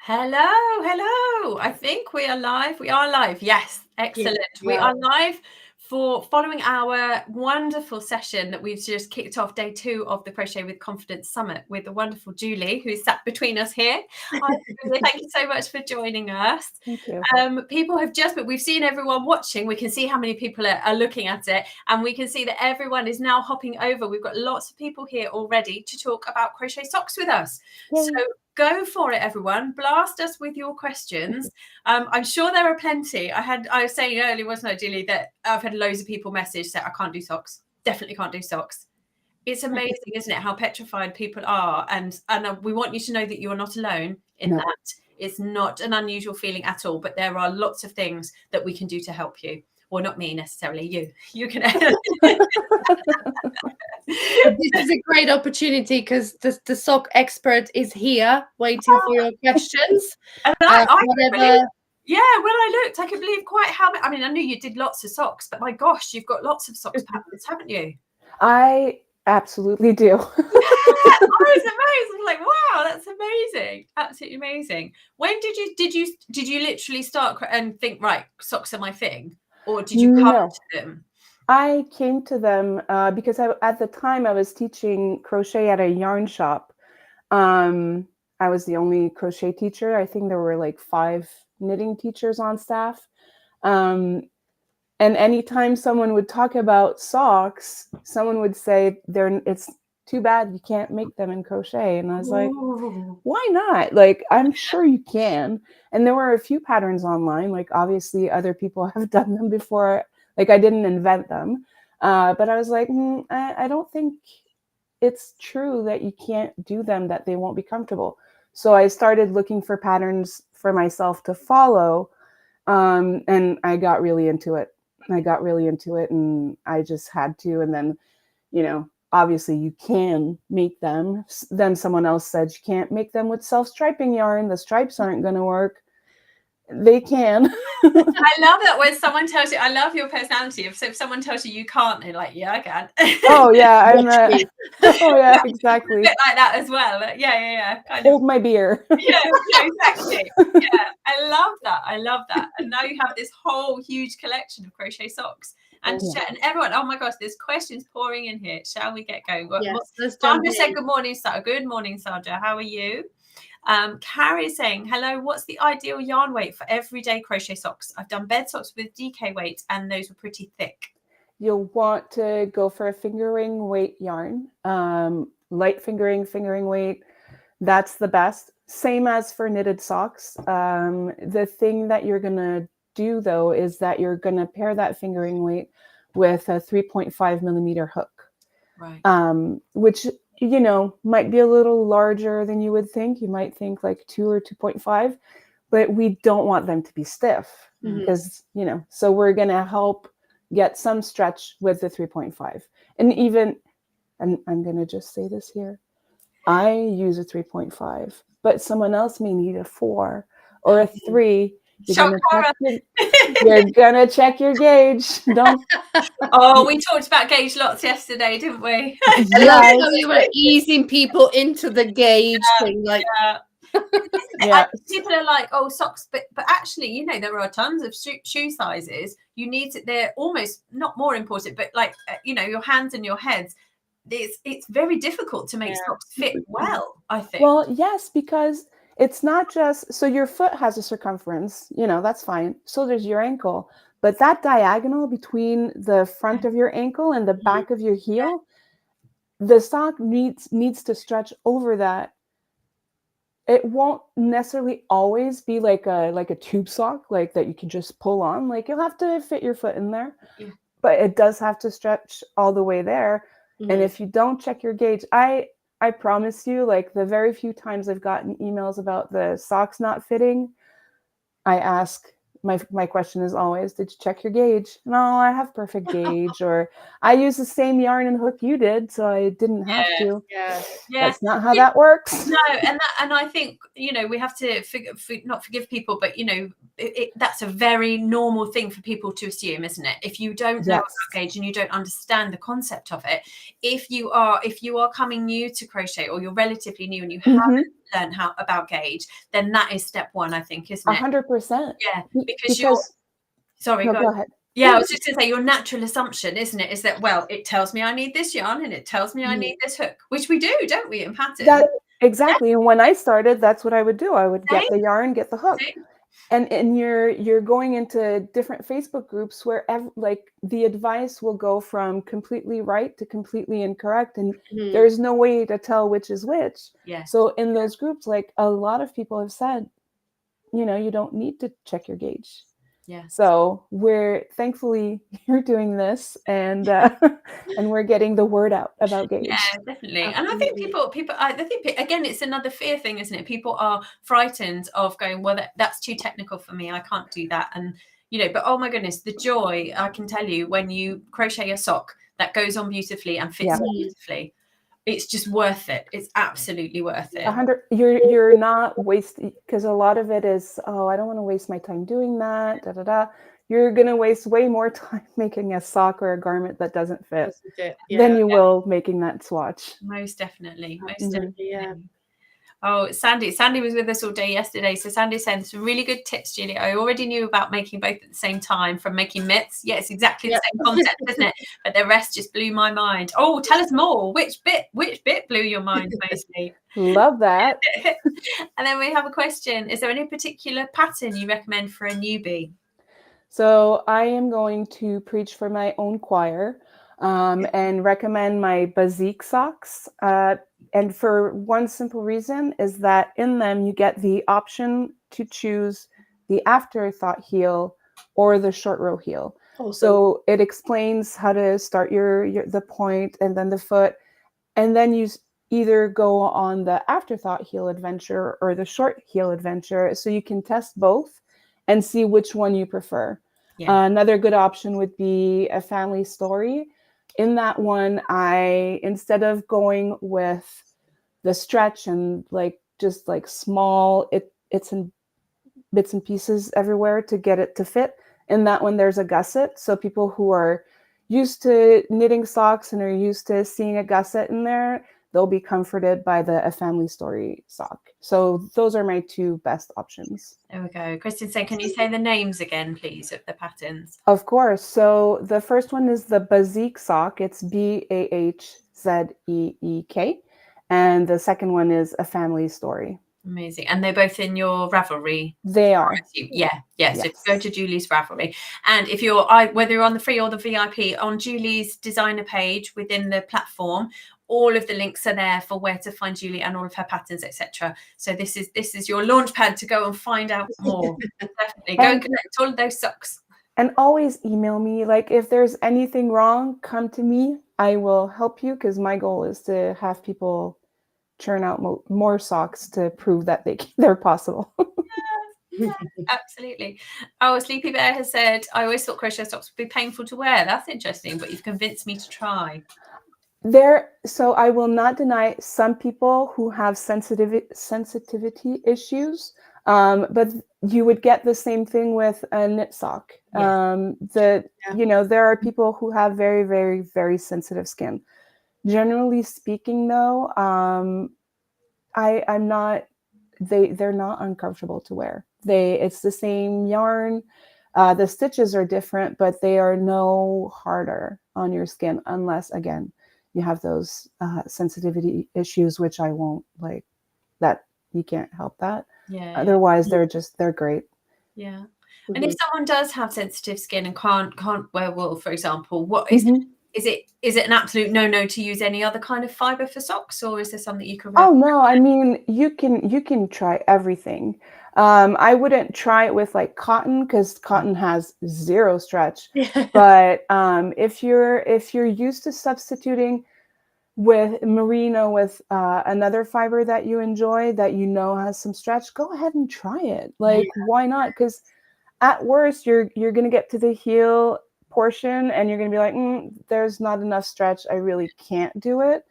Hello. I think we are live. We are live. Yes, excellent. Yeah. We are live for following our wonderful session that we've just kicked off, day 2 of the Crochet with Confidence Summit with the wonderful Julie, who's sat between us here. Hi, Julie. Thank you so much for joining us. Thank you. People have but we've seen everyone watching. We can see how many people are looking at it, and we can see that everyone is now hopping over. We've got lots of people here already to talk about crochet socks with us. Yay. So go for it, everyone. Blast us with your questions. I'm sure there are plenty. I was saying earlier, wasn't I, Julie, that I've had loads of people message say, I can't do socks. Definitely can't do socks. It's amazing, isn't it, how petrified people are. And we want you to know that you're not alone in that. It's not an unusual feeling at all, but there are lots of things that we can do to help you. Well, not me necessarily, you can. This is a great opportunity because the sock expert is here waiting for your questions. And when I looked, I could believe quite how many. I mean, I knew you did lots of socks, but my gosh, you've got lots of socks patterns, haven't you? I absolutely do. Yeah, I was amazed. I'm like, wow, that's amazing, absolutely amazing. When did you literally start and think, right, socks are my thing, or did you come to them? I came to them because at the time I was teaching crochet at a yarn shop. I was the only crochet teacher. I think there were like 5 knitting teachers on staff. And anytime someone would talk about socks, someone would say, it's too bad you can't make them in crochet. And I was like, why not? Like, I'm sure you can. And there were a few patterns online. Like, obviously, other people have done them before. Like, I didn't invent them. But I was like, I don't think it's true that you can't do them, that they won't be comfortable. So I started looking for patterns for myself to follow. And I got really into it. And I just had to. And then, obviously you can make them. Then someone else said you can't make them with self-striping yarn. The stripes aren't going to work. They can. I love that when someone tells you, I love your personality. If someone tells you can't, you're like, yeah, I can. Oh yeah, oh yeah, exactly. A bit like that as well. Yeah. Hold my beer. Yeah, exactly. Yeah, I love that. And now you have this whole huge collection of crochet socks. And everyone, oh my gosh, there's questions pouring in here. Shall we get going? Yes, Sandra said, good morning, Sandra. Good morning, Sandra. How are you? Carrie is saying, hello, what's the ideal yarn weight for everyday crochet socks? I've done bed socks with DK weight and those were pretty thick. You'll want to go for a fingering weight yarn, light fingering weight. That's the best. Same as for knitted socks. The thing that you're going to do though is that you're going to pair that fingering weight with a 3.5 millimeter hook, right? Which might be a little larger than you would think. You might think like 2 or 2.5, but we don't want them to be stiff because, so we're going to help get some stretch with the 3.5. And even, and I'm going to just say this here, I use a 3.5, but someone else may need a 4 or a 3. You're gonna check your gauge. Don't. Oh, we talked about gauge lots yesterday, didn't we? Yes. We were easing people into the gauge thing, like. Yeah. People are like, oh, socks, but actually, there are tons of shoe sizes. You need to. They're almost not more important, but like your hands and your heads. It's very difficult to make socks fit well, I think. Well, yes, because it's not just, so your foot has a circumference, that's fine. So there's your ankle, but that diagonal between the front of your ankle and the back of your heel, the sock needs to stretch over that. It won't necessarily always be like a tube sock, like that you can just pull on. Like you'll have to fit your foot in there, but it does have to stretch all the way there. And if you don't check your gauge, I promise you, like the very few times I've gotten emails about the socks not fitting, I ask, my question is always, did you check your gauge? No, I have perfect gauge, or I use the same yarn and hook you did, so I didn't have to. Yeah. That's not how that works. No, and I think, we have to not forgive people, but, that's a very normal thing for people to assume, isn't it? If you don't know about gauge and you don't understand the concept of it, if you are coming new to crochet or you're relatively new and you haven't learned how about gauge, then that is step one, I think, isn't it? 100%. Yeah, because you're sorry, no, go go on. ahead. Yeah, I was just going to say, your natural assumption, isn't it, is that, well, it tells me I need this yarn and it tells me I need this hook, which we do, don't we, in patterns? That exactly. And when I started, that's what I would do. I would get the yarn, get the hook. And you're going into different Facebook groups where like the advice will go from completely right to completely incorrect, and there's no way to tell which is which. Yeah. So in those groups, like a lot of people have said, you know, you don't need to check your gauge. Yeah. So thankfully you're doing this, and and we're getting the word out about gauge. Yeah, definitely. And I think people, I think again, it's another fear thing, isn't it? People are frightened of going, well, that's too technical for me. I can't do that. And, you know, but oh my goodness, the joy, I can tell you, when you crochet a sock that goes on beautifully and fits beautifully, it's just worth it. It's absolutely worth it. 100. You're not wasting, because a lot of it is, oh, I don't want to waste my time doing that. Da da da. You're gonna waste way more time making a sock or a garment that doesn't fit than you will making that swatch. Most definitely. Most definitely. Yeah. Oh, Sandy was with us all day yesterday. So Sandy sent some really good tips, Julie. I already knew about making both at the same time, from making mitts. Yeah, it's exactly the same concept, isn't it? But the rest just blew my mind. Oh, tell us more. Which bit blew your mind mostly? Love that. And then we have a question. Is there any particular pattern you recommend for a newbie? So I am going to preach for my own choir and recommend my Bazik socks. And for one simple reason is that in them you get the option to choose the afterthought heel or the short row heel. Awesome. So it explains how to start the point and then the foot, and then you either go on the afterthought heel adventure or the short heel adventure, so you can test both and see which one you prefer. Yeah. Another good option would be a family story. In that one, instead of going with the stretch and just small, it's in bits and pieces everywhere to get it to fit. In that one, there's a gusset. So people who are used to knitting socks and are used to seeing a gusset in there, they'll be comforted by a family story sock. So those are my two best options. There we go. Kristen said, can you say the names again, please, of the patterns? Of course. So the first one is the Bazik sock. It's BAHZEEK. And the second one is a family story. Amazing. And they're both in your Ravelry? They are. Yeah. So go to Julie's Ravelry. And if you're, whether you're on the free or the VIP, on Julie's designer page within the platform, all of the links are there for where to find Julie and all of her patterns, etc. So this is your launch pad to go and find out more. Definitely go and collect all of those socks. And always email me. Like if there's anything wrong, come to me. I will help you, because my goal is to have people churn out more socks to prove that they're possible. Yeah, absolutely. Oh, Sleepy Bear has said, I always thought crochet socks would be painful to wear. That's interesting, but you've convinced me to try. So I will not deny some people who have sensitivity issues, but you would get the same thing with a knit sock. You know, there are people who have very, very, very sensitive skin. Generally speaking, though, I'm not. They're not uncomfortable to wear. It's the same yarn. The stitches are different, but they are no harder on your skin unless, again, you have those sensitivity issues, which I won't like. That you can't help that. Yeah. Otherwise, they're great. Yeah. And if someone does have sensitive skin and can't wear wool, for example, what is it an absolute no to use any other kind of fiber for socks, or is there something you can? Oh no, I mean you can try everything. I wouldn't try it with like cotton, because cotton has zero stretch. But if you're used to substituting with merino with another fiber that you enjoy, that you know has some stretch, go ahead and try it. Like why not? Because at worst you're gonna get to the heel portion and you're gonna be like, there's not enough stretch, I really can't do it.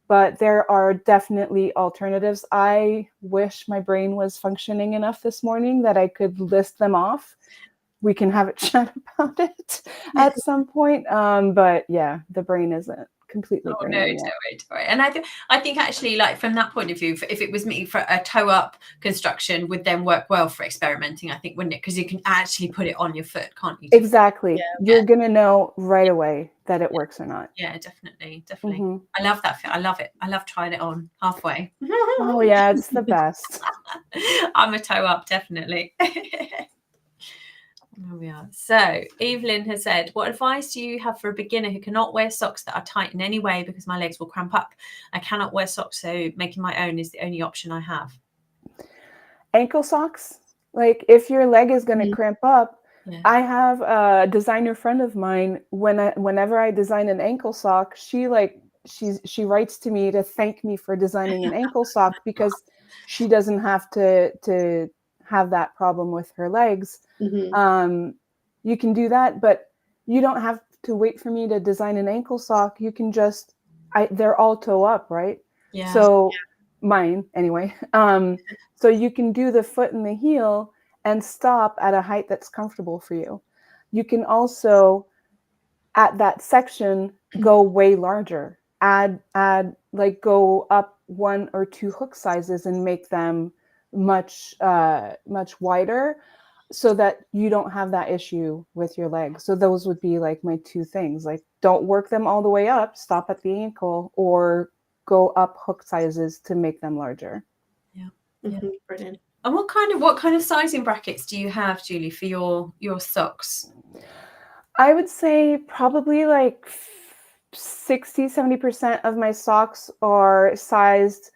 But there are definitely alternatives. I wish my brain was functioning enough this morning that I could list them off. We can have a chat about it at some point. But yeah, the brain isn't, completely Oh gray. no, don't worry. And I think actually, like from that point of view, if it was me, for a toe up construction would then work well for experimenting, I think, wouldn't it? Because you can actually put it on your foot, can't you? Exactly. Yeah. You're gonna know right away that it works or not. Yeah, definitely. Mhm. I love that fit. I love it. I love trying it on halfway. Oh yeah, it's the best. I'm a toe up, definitely. There we are. So Evelyn has said, what advice do you have for a beginner who cannot wear socks that are tight in any way because my legs will cramp up? I cannot wear socks, so making my own is the only option I have. Ankle socks. Like if your leg is going to cramp up, Yeah. I have a designer friend of mine. Whenever I design an ankle sock, she writes to me to thank me for designing an ankle sock because she doesn't have to have that problem with her legs. You can do that, but you don't have to wait for me to design an ankle sock. You can just, they're all toe up, right? Yeah. So mine anyway. So you can do the foot and the heel and stop at a height that's comfortable for you. You can also, at that section, go way larger. Add like go up 1 or 2 hook sizes and make them much wider, so that you don't have that issue with your legs. So those would be like my 2 things. Like don't work them all the way up, stop at the ankle, or go up hook sizes to make them larger. Yeah. Brilliant. And what kind of sizing brackets do you have, Julie, for your socks? I would say probably like 60-70% of my socks are sized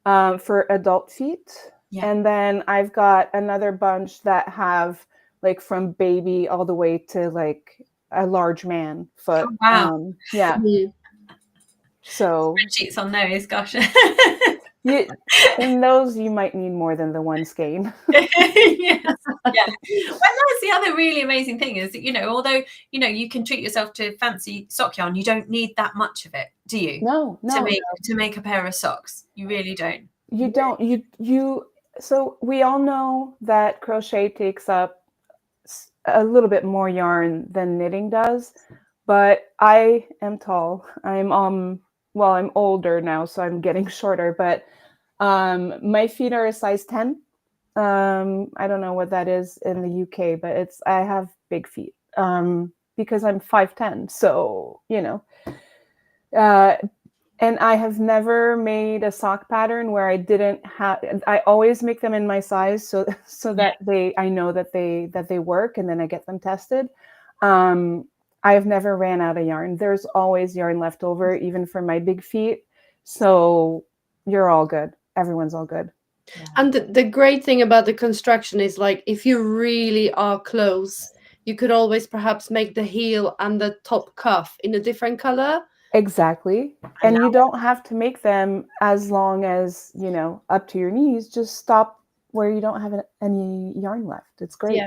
for adult feet. Yeah. And then I've got another bunch that have like from baby all the way to like a large man foot. Oh, wow. Yeah. So Spreadsheets on those, gosh. in those you might need more than the one skein. Yes. Yeah. Well, that's the other really amazing thing is that, although, you can treat yourself to fancy sock yarn, you don't need that much of it, do you? No. To make a pair of socks. You really don't. You don't. So we all know that crochet takes up a little bit more yarn than knitting does, but I am tall. I'm older now, so I'm getting shorter, but my feet are a size 10. I don't know what that is in the UK, but I have big feet because I'm 5'10". So, and I have never made a sock pattern where I didn't have. I always make them in my size, so that I know that they work, and then I get them tested. I have never ran out of yarn. There's always yarn left over, even for my big feet. So you're all good. Everyone's all good. Yeah. And the great thing about the construction is, like, if you really are close, you could always perhaps make the heel and the top cuff in a different color. Exactly. And you don't have to make them as long as, up to your knees. Just stop where you don't have any yarn left. It's great.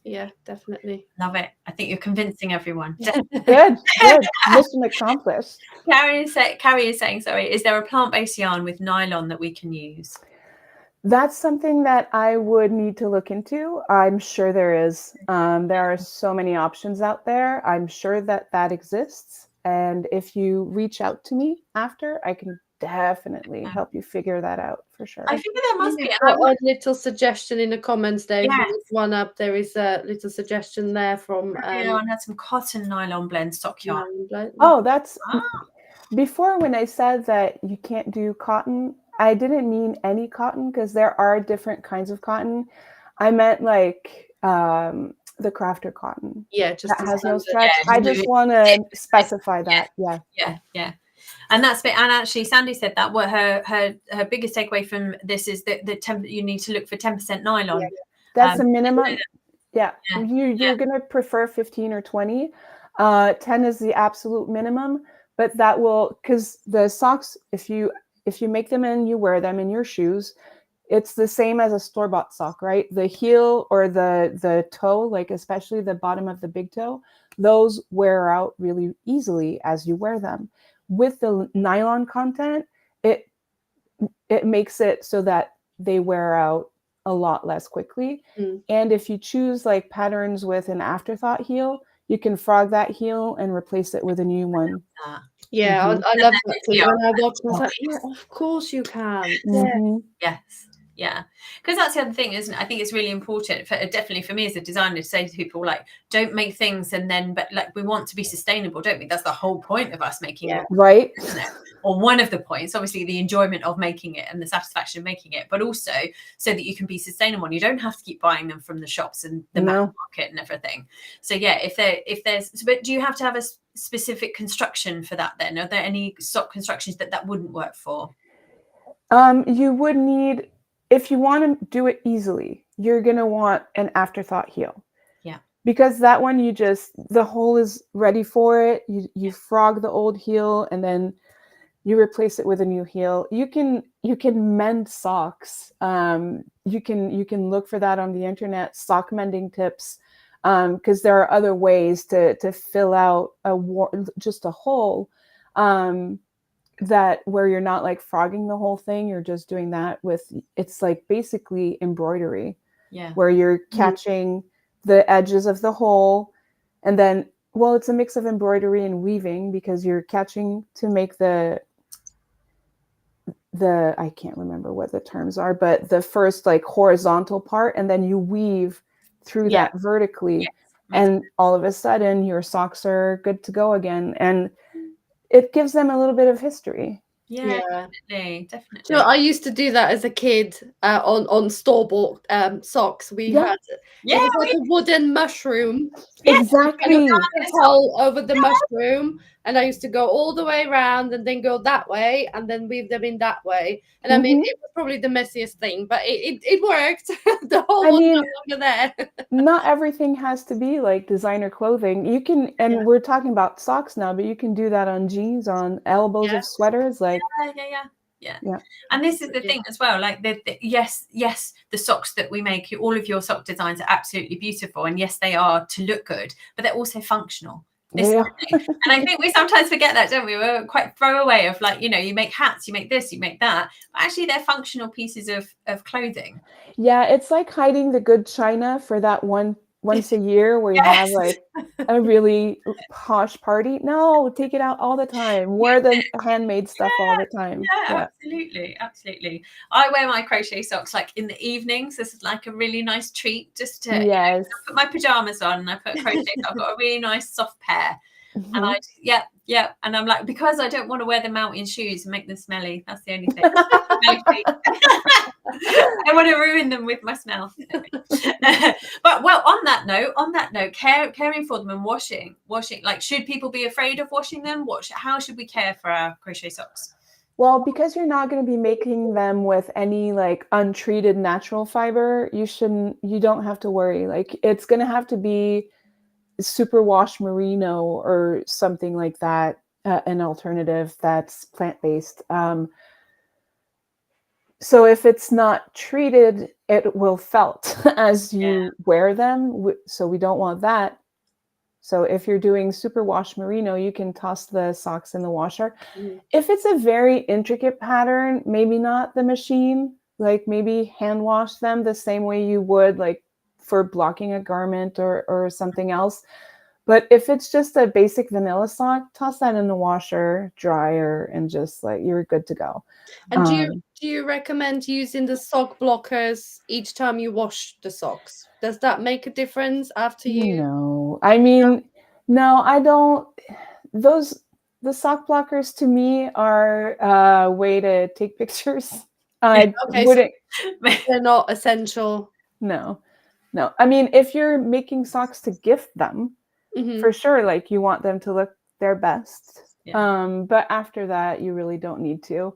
Yeah, definitely. Love it. I think you're convincing everyone. Good. Mission accomplished. Carrie is saying, is there a plant-based yarn with nylon that we can use? That's something that I would need to look into. I'm sure there is. There are so many options out there. I'm sure that exists. And if you reach out to me after, I can definitely help you figure that out for sure. I think there must be a little suggestion in the comments there. If you look one up, there is a little suggestion there from everyone had some cotton nylon blend sock yarn. Oh, that's before, when I said that you can't do cotton, I didn't mean any cotton, because there are different kinds of cotton. I meant like the crafter cotton. Just that has no stretch. I just want to specify that. Yeah. And that's it. And actually, Sandy said that what her biggest takeaway from this is that you need to look for 10% nylon. Yeah. That's a minimum. You're gonna prefer 15 or 20. 10 is the absolute minimum, but that will, because the socks, if you make them and you wear them in your shoes, it's the same as a store-bought sock, right? The heel or the toe, like especially the bottom of the big toe, those wear out really easily as you wear them. With the nylon content, it makes it so that they wear out a lot less quickly. And if you choose like patterns with an afterthought heel, you can frog that heel and replace it with a new one. Yeah, Mhm. I love that then too. yeah. When I watched, I was like, yeah, of course you can. Yeah. Mhm. Yes. Yeah. Because that's the other thing, isn't it? I think it's really important for definitely for me as a designer to say to people, like, don't make things and then, but like, we want to be sustainable, don't we? That's the whole point of us making Yeah. it, Right. isn't it? Or one of the points, obviously the enjoyment of making it and the satisfaction of making it, but also so that you can be sustainable and you don't have to keep buying them from the shops and the market and everything. So yeah, if there's, but do you have to have a specific construction for that then? Are there any sock constructions that wouldn't work for? You would need, if you want to do it easily, you're going to want an afterthought heel. Yeah. Because that one, you just, the hole is ready for it. You frog the old heel and then you replace it with a new heel. You can mend socks. You can look for that on the internet, sock mending tips, because there are other ways to fill out just a hole, that where you're not like frogging the whole thing. You're just doing that with, it's like basically embroidery. Yeah. Where you're catching the edges of the hole, and then, well, it's a mix of embroidery and weaving because you're catching to make the I can't remember what the terms are, but the first like horizontal part, and then you weave through that vertically. Yes. And all of a sudden your socks are good to go again. And it gives them a little bit of history. Yeah, definitely. So I used to do that as a kid on store-bought socks. We had it was like a wooden mushroom. Exactly. A hole over the mushroom, and I used to go all the way around and then go that way and then weave them in that way. And I mean, it was probably the messiest thing, but it worked. The hole was no longer there. Not everything has to be like designer clothing. You can, and we're talking about socks now, but you can do that on jeans, on elbows of sweaters, like yeah. And this is the thing as well, like yes, the socks that we make, all of your sock designs are absolutely beautiful, and yes, they are to look good, but they're also functional. And I think we sometimes forget that, don't we? We're quite throwaway of, like, you know, you make hats, you make this, you make that, but actually they're functional pieces of clothing. Yeah, it's like hiding the good china for that once a year where you have like a really posh party. No, take it out all the time. Wear the handmade stuff all the time. Yeah, absolutely. I wear my crochet socks like in the evenings. This is like a really nice treat, just to I put my pajamas on and I put crochet. I've got a really nice soft pair. And I and I'm like, because I don't want to wear them out in shoes and make them smelly. That's the only thing. I want to ruin them with my smell. But well, on that note, caring for them and washing, like, should people be afraid of washing them? How should we care for our crochet socks? Well, because you're not going to be making them with any like untreated natural fiber, you don't have to worry. Like, it's going to have to be superwash merino or something like that, an alternative that's plant-based. So if it's not treated, it will felt as you wear them. So we don't want that. So if you're doing superwash merino, you can toss the socks in the washer. If it's a very intricate pattern, maybe not the machine, like maybe hand wash them the same way you would like for blocking a garment or something else. But if it's just a basic vanilla sock, toss that in the washer, dryer, and just like, you're good to go. And do you recommend using the sock blockers each time you wash the socks? Does that make a difference after you? No, I mean, no, I don't. The sock blockers to me are a way to take pictures. I wouldn't. So they're not essential. No. I mean, if you're making socks to gift them, for sure, like, you want them to look their best. But after that, you really don't need to.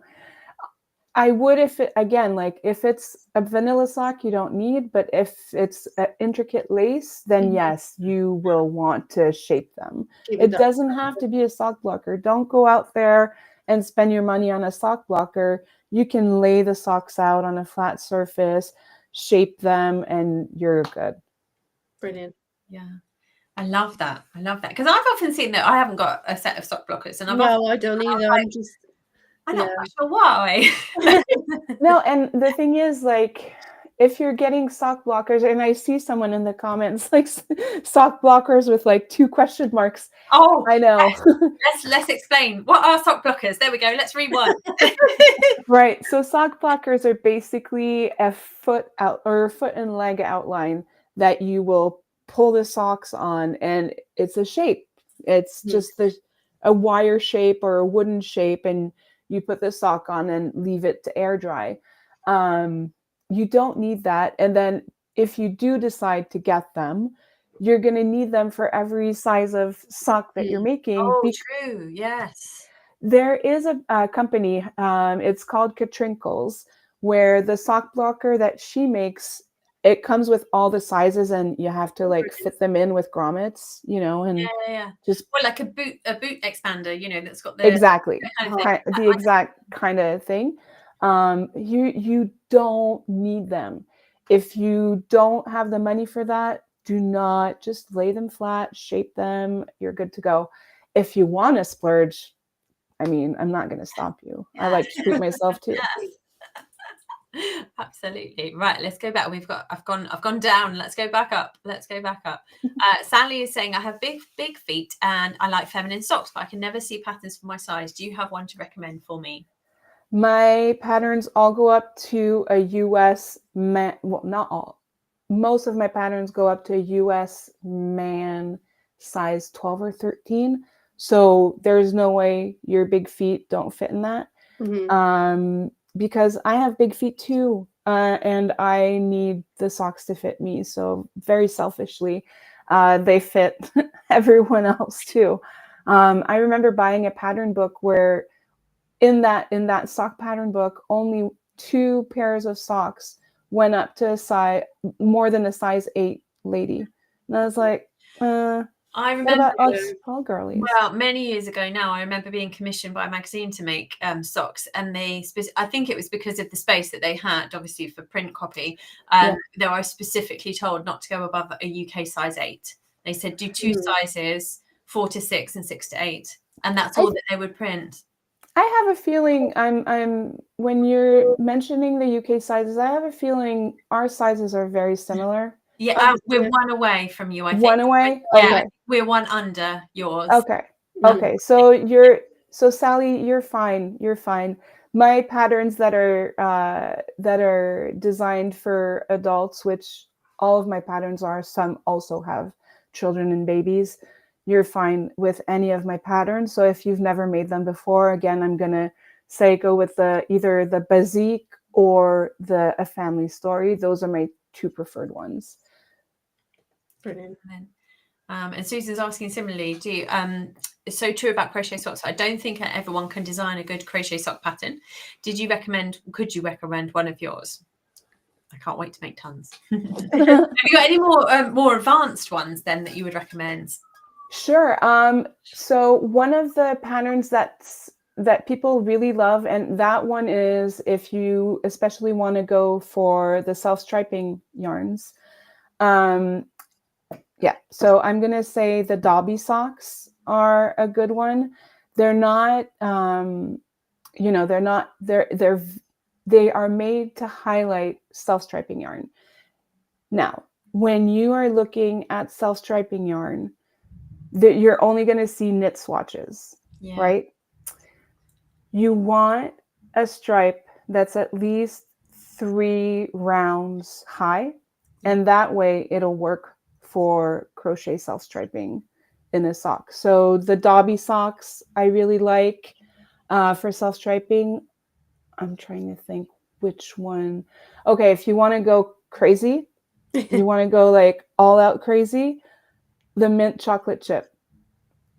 I would if it's a vanilla sock, you don't need, but if it's an intricate lace, then yes, you will want to shape them. It doesn't have to be a sock blocker. Don't go out there and spend your money on a sock blocker. You can lay the socks out on a flat surface, shape them, and you're good. Brilliant. Yeah. I love that. Because I've often seen that I haven't got a set of sock blockers, and I don't either. I'm not quite sure why. No, and the thing is, like, if you're getting sock blockers, and I see someone in the comments like sock blockers with like 2 question marks. Oh, I know. let's explain. What are sock blockers? There we go. Let's rewind. Right. So sock blockers are basically a foot out or a foot and leg outline that you will pull the socks on, and it's a shape. It's just a wire shape or a wooden shape, and you put the sock on and leave it to air dry. You don't need that. And then if you do decide to get them, you're going to need them for every size of sock that you're making. Oh, true. Yes. There is a company, it's called Katrinkles, where the sock blocker that she makes, it comes with all the sizes, and you have to like fit them in with grommets, you know, and just like a boot expander, you know, that's got the exactly the exact kind of thing. You don't need them. If you don't have the money for that, do not, just lay them flat, shape them, you're good to go. If you want to splurge, I mean, I'm not going to stop you. I like to treat myself too. Absolutely. Right, let's go back. I've gone down. Let's go back up. Sally is saying, I have big feet and I like feminine socks, but I can never see patterns for my size. Do you have one to recommend for me? My patterns all go up to a US man. Well, not all. Most of my patterns go up to a US man size 12 or 13. So there's no way your big feet don't fit in that. Because I have big feet too, and I need the socks to fit me. So very selfishly, they fit everyone else too. I remember buying a pattern book where in that sock pattern book, only 2 pairs of socks went up to a size more than a size 8 lady. And I was like, I remember us tall girlies. Well, many years ago now, I remember being commissioned by a magazine to make socks, and I think it was because of the space that they had, obviously for print copy. They were specifically told not to go above a UK size 8. They said do 2 sizes, 4 to 6 and 6 to 8, and that's all that they would print. I have a feeling I'm when you're mentioning the UK sizes, I have a feeling our sizes are very similar. Yeah, we're one away from you, I think. One away? Yeah, we're one under yours. Okay. Okay. So Sally, you're fine. You're fine. My patterns that are designed for adults, which all of my patterns are, some also have children and babies. You're fine with any of my patterns. So if you've never made them before, again, I'm gonna say go with either the Bazik or A Family Story. Those are my 2 preferred ones. Brilliant. And Susan's asking similarly, it's so true about crochet socks. I don't think everyone can design a good crochet sock pattern. Could you recommend one of yours? I can't wait to make tons. Have you got any more advanced ones then that you would recommend? Sure. So one of the patterns that people really love, and that one is if you especially want to go for the self-striping yarns. Yeah, so I'm going to say the Dobby socks are a good one. They're not, they are made to highlight self-striping yarn. Now, when you are looking at self-striping yarn, you're only going to see knit swatches, right? You want a stripe that's at least 3 rounds high, and that way it'll work for crochet self-striping in a sock. So the Dobby socks I really like for self-striping. I'm trying to think which one. Okay, if you want to go crazy, you want to go like all out crazy, the mint chocolate chip.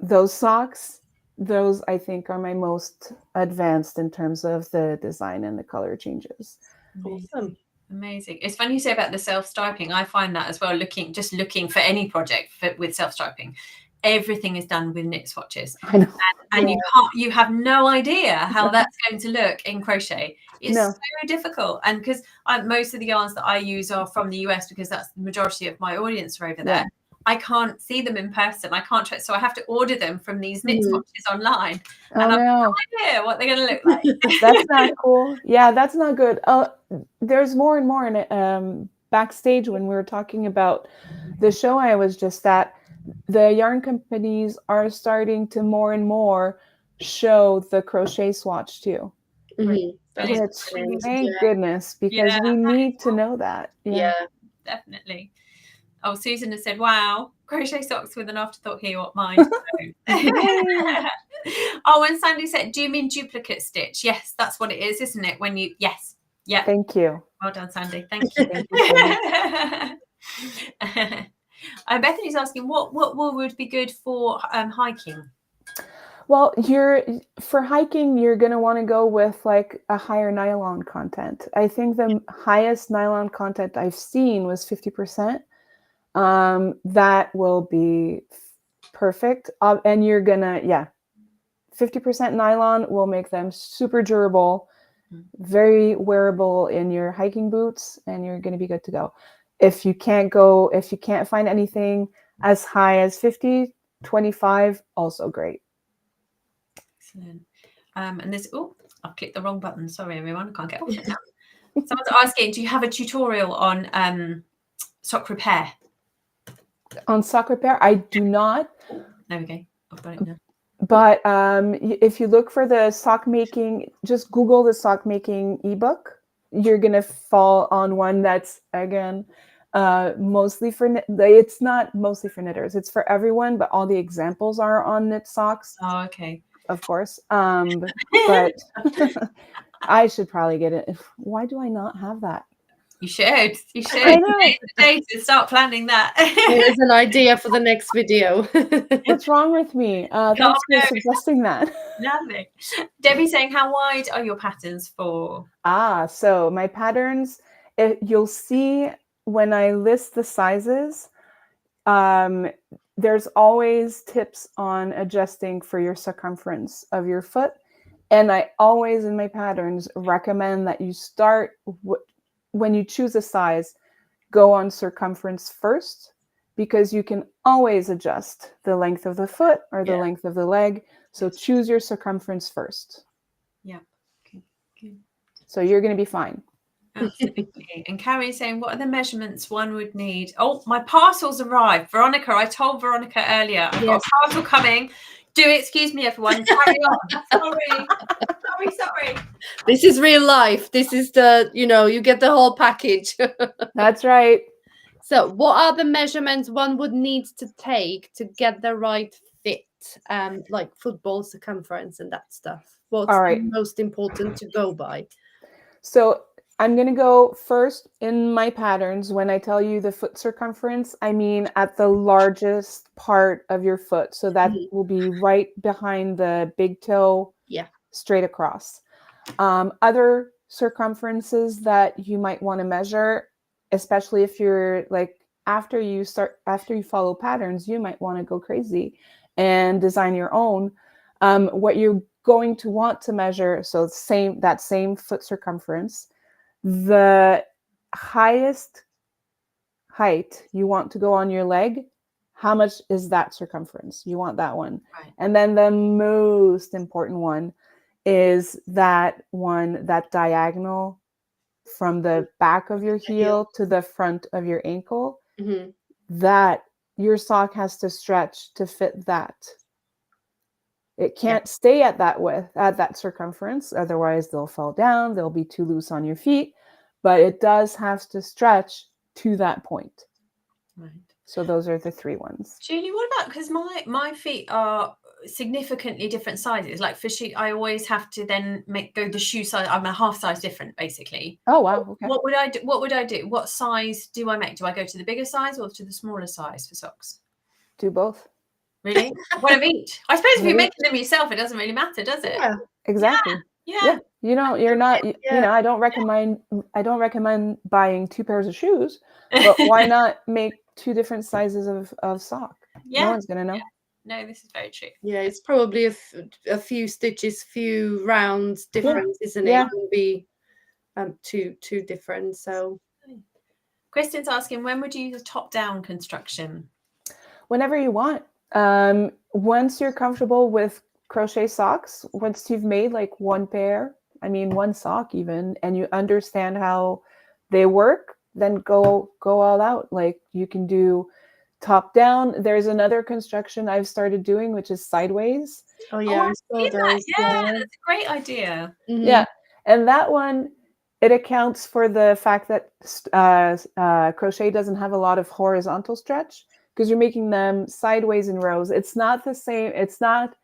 Those socks, those I think are my most advanced in terms of the design and the color changes. Awesome. Amazing. It's funny you say about the self-striping. I find that as well, looking for any project with self-striping, everything is done with knit swatches. I know. And you have no idea how that's going to look in crochet. It's so difficult. And because most of the yarns that I use are from the US, because that's the majority of my audience are over there. I can't see them in person. I can't try, so I have to order them from these knit swatches online. Oh, and I've no. no idea what they're going to look like. That's not cool. Yeah, that's not good. There's more and more in backstage when we were talking about the show I was just at. The yarn companies are starting to more and more show the crochet swatch too. Mhm. Which, thank goodness, because we need to know that. Yeah, definitely. Oh, Susan has said, wow, crochet socks with an afterthought here, what mine. Oh, and Sandy said, do you mean duplicate stitch? Yes, that's what it is, isn't it? When you, yes. Yeah. Thank you. Well done, Sandy. Thank you. Thank you so much. Bethany's asking, what wool would be good for hiking? Well, for hiking, you're going to want to go with like a higher nylon content. I think the highest nylon content I've seen was 50%. That will be perfect. And you're going to, 50% nylon will make them super durable, very wearable in your hiking boots, and you're going to be good to go. If you can't find anything as high as 50, 25, also great. Excellent. And this, I've clicked the wrong button. Sorry, everyone. I can't get it now. Someone's asking, do you have a tutorial on sock repair? On sock repair, I do not. There we go. I've got it now. But if you look for the sock making, just Google the sock making ebook. You're going to fall on one that's, again, mostly for it's not mostly for knitters. It's for everyone, but all the examples are on knit socks. Oh, okay. Of course. But I should probably get it. Why do I not have that? You should. You should. I know. Today to start planning that. Here's an idea for the next video. What's wrong with me? Thanks for suggesting that. Lovely. Debbie saying, how wide are your patterns for? So my patterns, you'll see when I list the sizes, there's always tips on adjusting for your circumference of your foot. And I always, in my patterns, recommend that you start, when you choose a size, go on circumference first, because you can always adjust the length of the foot or the length of the leg. So choose your circumference first. Yeah. Okay. Good. So you're going to be fine. Absolutely. And Carrie's saying, what are the measurements one would need? Oh, my parcel's arrived. Veronica, I told Veronica earlier, I've got a parcel coming. Excuse me, everyone. Carry on. Sorry. This is real life. This is you get the whole package. That's right. So what are the measurements one would need to take to get the right fit, like football circumference and that stuff? What's the most important to go by? So I'm going to go first in my patterns. When I tell you the foot circumference, I mean at the largest part of your foot. So that will be right behind the big toe, straight across. Other circumferences that you might want to measure, especially if you're like, after you follow patterns, you might want to go crazy and design your own. What you're going to want to measure, so that same foot circumference, the highest height you want to go on your leg, how much is that circumference? You want that one. Right. And then the most important one is that diagonal from the back of your heel to the front of your ankle. That your sock has to stretch to fit that. It can't stay at that width, at that circumference. Otherwise, they'll fall down. They'll be too loose on your feet. But it does have to stretch to that point. Right. So those are the three ones. Julie, what about, because my feet are significantly different sizes. Like for shoe, I always have to then go the shoe size. I'm a half size different, basically. Oh wow. Okay. What would I do? What size do I make? Do I go to the bigger size or to the smaller size for socks? Do both. Really? One of each. I suppose if you're making them yourself, it doesn't really matter, does it? Yeah, exactly. Yeah. You're not, I don't recommend buying two pairs of shoes, but why not make two different sizes of sock? Yeah. No one's going to know. No, this is very true. Yeah, it's probably a few stitches, few rounds difference, isn't it? Yeah. It will be two different. So Kristen's asking, when would you use a top-down construction? whenever you want. Once you're comfortable with crochet socks, once you've made like one pair, I mean one sock even, and you understand how they work, then go all out. Like you can do top down. There's another construction I've started doing, which is sideways. Oh yeah, I saw those. Yeah, that's a great idea. Mhm. Yeah, and that one, it accounts for the fact that crochet doesn't have a lot of horizontal stretch because you're making them sideways in rows. It's not the same. It's not,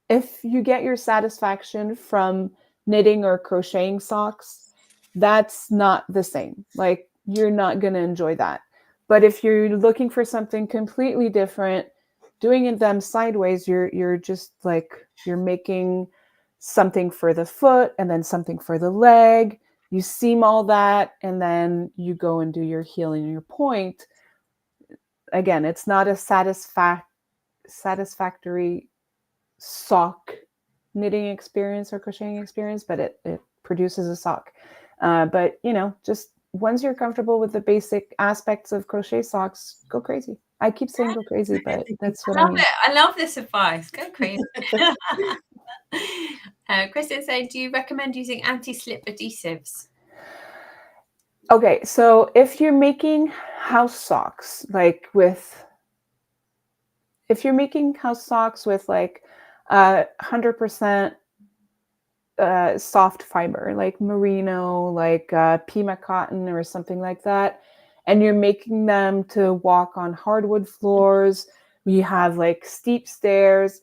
if you get your satisfaction from knitting or crocheting socks, that's not the same. Like you're not going to enjoy that. But if you're looking for something completely different, doing them sideways, you're just like, you're making something for the foot and then something for the leg. You seam all that, and then you go and do your heel and your point. Again, it's not a satisfactory sock knitting experience or crocheting experience, but it produces a sock. But you know, just once you're comfortable with the basic aspects of crochet socks, go crazy. I keep saying go crazy, but that's what I mean. I love this advice. Go crazy. Kristen saying, do you recommend using anti-slip adhesives? Okay, so if you're making house socks, like if you're making house socks with like 100% soft fiber, like merino, like Pima cotton or something like that, and you're making them to walk on hardwood floors, we have like steep stairs,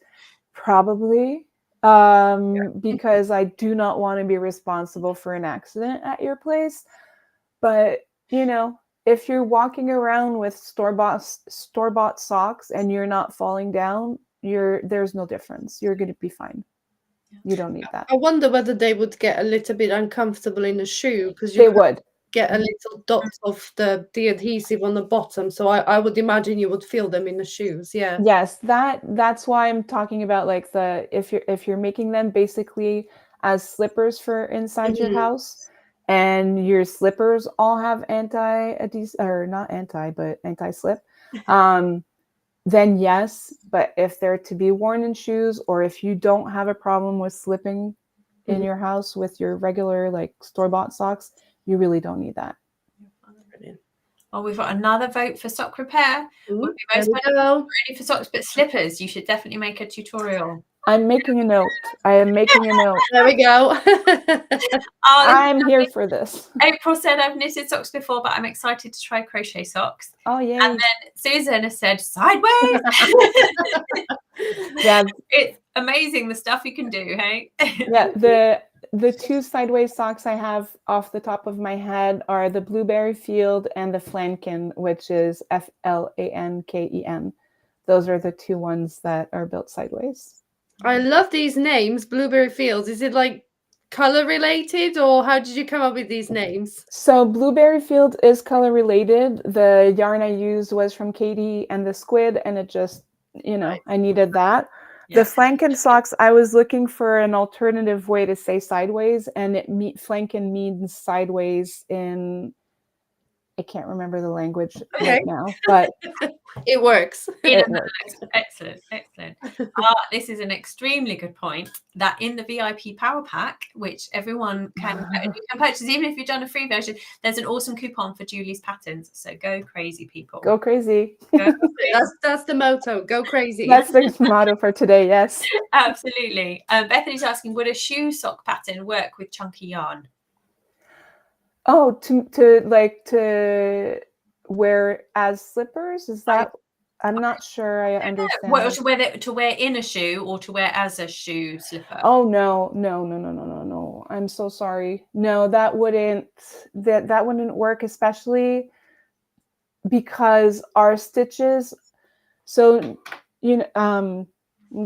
probably, because I do not want to be responsible for an accident at your place. But you know, if you're walking around with store-bought socks and you're not falling down, there's no difference. You're going to be fine. You don't need that. I wonder whether they would get a little bit uncomfortable in a shoe because They would get a little dot of the adhesive on the bottom. So I would imagine you would feel them in the shoes. Yeah. Yes, that's why I'm talking about like if you're making them basically as slippers for inside your house, and your slippers all have anti-adhesive, or not anti, but anti-slip, then yes. But if they're to be worn in shoes, or if you don't have a problem with slipping in your house with your regular like store-bought socks, you really don't need that. Well, we've got another vote for sock repair. Would be most ready for socks, but slippers. You should definitely make a tutorial. I'm making a note. I am making a note. There we go. I'm here for this. April said, I've knitted socks before, but I'm excited to try crochet socks. Oh, yeah. And then Susan has said, sideways. Yeah. It's amazing the stuff you can do, hey? Yeah, the two sideways socks I have off the top of my head are the Blueberry Field and the Flanken, which is Flanken. Those are the two ones that are built sideways. I love these names, Blueberry Fields. Is it like color related, or how did you come up with these names? So Blueberry Field is color related. The yarn I used was from Katie and the Squid, and it just, you know, I needed that. Yeah. The Flanken socks, I was looking for an alternative way to say sideways, and Flanken means sideways in, I can't remember the language right now, but it works. It works. Excellent. This is an extremely good point, that in the VIP Power Pack, which everyone can purchase, even if you've done a free version, there's an awesome coupon for Julie's patterns. So go crazy, people. Go crazy. That's the motto. Go crazy. That's the motto for today. Yes. Absolutely. Bethany's asking, would a shoe sock pattern work with chunky yarn? Oh, to wear as slippers? Is that? I'm not sure I understand. Well, to wear in a shoe, or to wear as a shoe slipper? Oh no. I'm so sorry. No, that wouldn't work, especially because our stitches. So I'm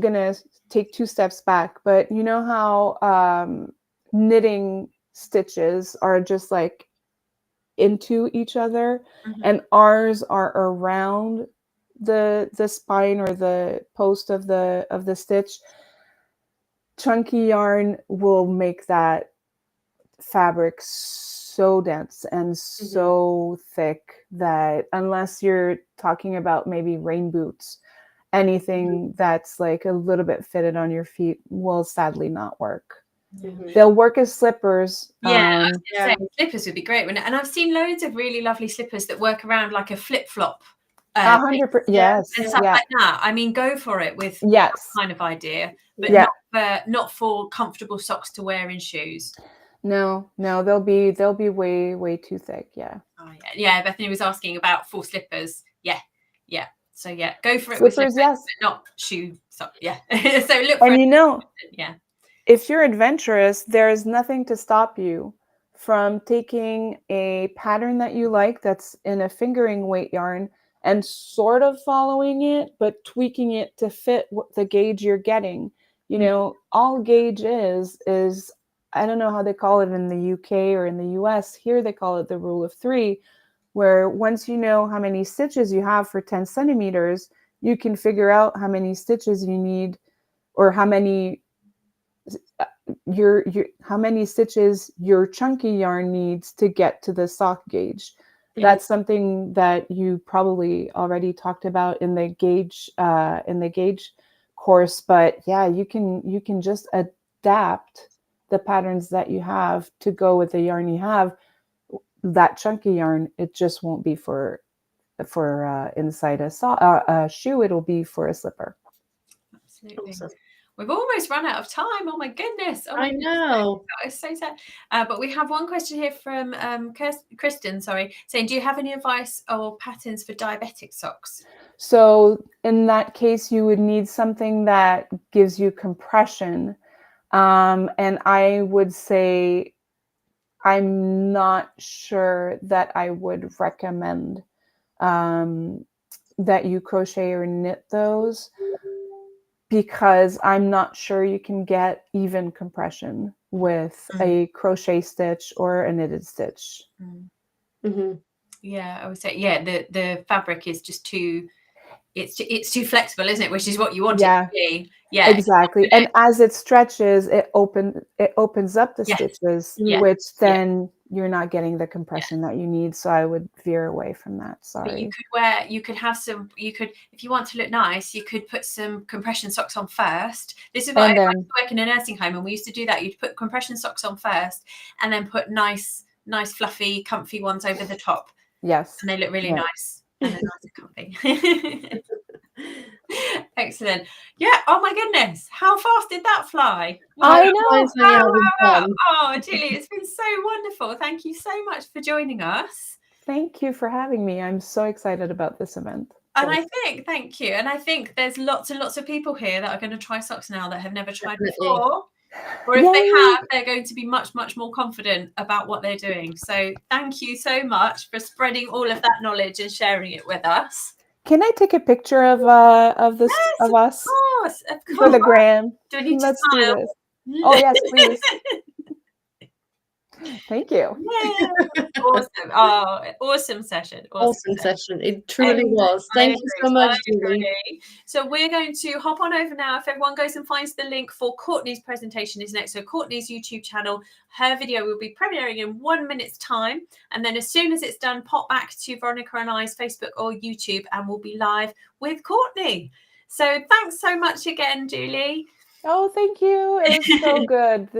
gonna take 2 steps back, but you know how knitting stitches are just like into each other, and ours are around the spine or the post of the stitch. Chunky yarn will make that fabric so dense and so thick that unless you're talking about maybe rain boots, anything that's like a little bit fitted on your feet will sadly not work. They'll work as slippers. Yeah, slippers would be great, wouldn't it? And I've seen loads of really lovely slippers that work around like a flip-flop. 100%, yes, and stuff like that. I mean, go for it with that kind of idea, but not for comfortable socks to wear in shoes. No, they'll be way too thick. Yeah. Oh, yeah. Bethany was asking about full slippers. Yeah. So go for it Slippers, with slippers, yes, but not shoe socks. Yeah. So look for and if you're adventurous, there's nothing to stop you from taking a pattern that you like that's in a fingering weight yarn and sort of following it, but tweaking it to fit the gauge you're getting. You know, all gauge is, I don't know how they call it in the UK or in the US. Here they call it the rule of 3, where once you know how many stitches you have for 10 centimeters, you can figure out how many stitches you need, or how many how many stitches your chunky yarn needs to get to the sock gauge. That's something that you probably already talked about in the gauge course, but yeah, you can just adapt the patterns that you have to go with the yarn you have. That chunky yarn, it just won't be for inside a shoe. It'll be for a slipper. Absolutely. Awesome. We've almost run out of time. Oh my goodness. I know. It's so sad. But we have one question here from Kristen, saying, do you have any advice or patterns for diabetic socks? So in that case, you would need something that gives you compression. And I would say, I'm not sure that I would recommend that you crochet or knit those, because I'm not sure you can get even compression with a crochet stitch or a knitted stitch. Yeah, I would say, the fabric is just too, it's too flexible, isn't it? Which is what you want it to be. Yeah, exactly. And as it stretches, it opens up the stitches, which then you're not getting the compression that you need. So I would veer away from that. Sorry. But you could have some, if you want to look nice, you could put some compression socks on first. This is what I used to work in a nursing home, and we used to do that. You'd put compression socks on first and then put nice, fluffy, comfy ones over the top. Yes. And they look really nice. And they're nice and comfy. Excellent. Yeah. Oh my goodness. How fast did that fly? I know. Oh, Julie, it's been so wonderful. Thank you so much for joining us. Thank you for having me. I'm so excited about this event. And thank you. And I think there's lots and lots of people here that are going to try socks now that have never tried before. Or if they have, they're going to be much, much more confident about what they're doing. So thank you so much for spreading all of that knowledge and sharing it with us. Can I take a picture of us? Of course. For the gram. Do I need Let's to smile? do this. Oh yes, please. Thank you. Yeah. Awesome. Oh, awesome session. Awesome session. It truly was. Thank you so much, Julie. So we're going to hop on over now. If everyone goes and finds the link for Courtney's presentation is next. So Courtney's YouTube channel, her video will be premiering in 1 minute's time. And then as soon as it's done, pop back to Veronika and I's Facebook or YouTube and we'll be live with Courtney. So thanks so much again, Julie. Oh, thank you. It was so good.